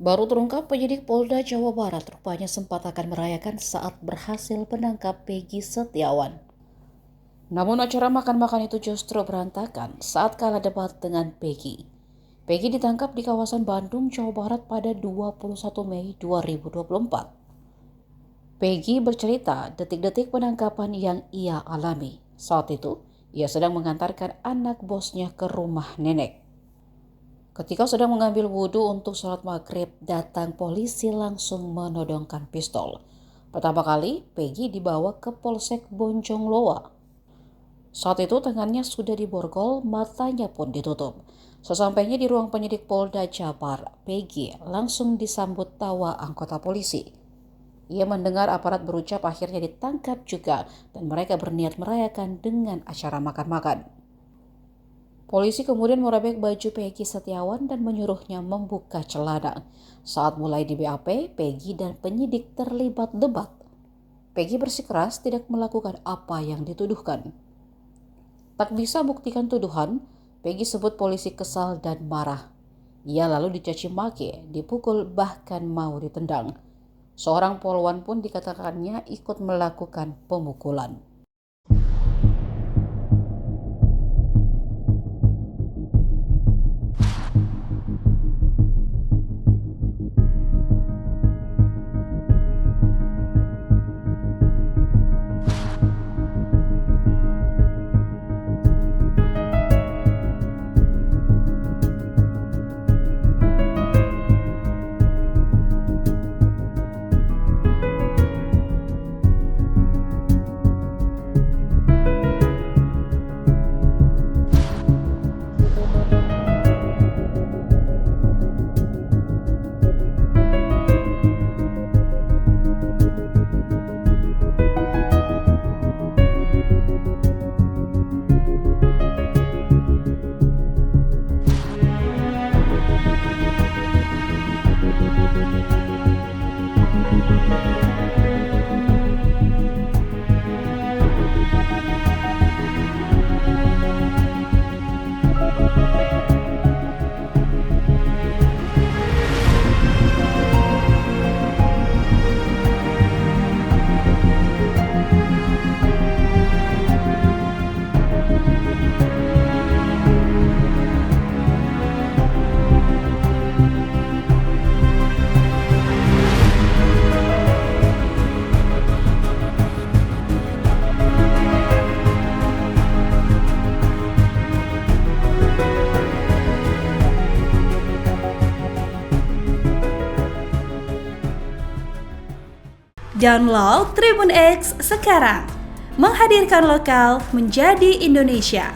Baru terungkap penyidik Polda Jawa Barat rupanya sempat akan merayakan saat berhasil menangkap Peggy Setiawan. Namun acara makan-makan itu justru berantakan saat kalah debat dengan Peggy. Peggy ditangkap di kawasan Bandung, Jawa Barat pada 21 Mei 2024. Peggy bercerita detik-detik penangkapan yang ia alami. Saat itu, ia sedang mengantarkan anak bosnya ke rumah nenek. Ketika sedang mengambil wudhu untuk sholat maghrib, datang polisi langsung menodongkan pistol. Pertama kali, Peggy dibawa ke Polsek Bonjongloa. Saat itu tangannya sudah diborgol, matanya pun ditutup. Sesampainya di ruang penyidik Polda Jabar, Peggy langsung disambut tawa anggota polisi. Ia mendengar aparat berucap akhirnya ditangkap juga dan mereka berniat merayakan dengan acara makan-makan. Polisi kemudian merobek baju Peggy Setiawan dan menyuruhnya membuka celana. Saat mulai di BAP, Peggy dan penyidik terlibat debat. Peggy bersikeras tidak melakukan apa yang dituduhkan. Tak bisa buktikan tuduhan, Peggy sebut polisi kesal dan marah. Ia lalu dicaci maki, dipukul bahkan mau ditendang. Seorang polwan pun dikatakannya ikut melakukan pemukulan. Download Tribun X sekarang, menghadirkan lokal menjadi Indonesia.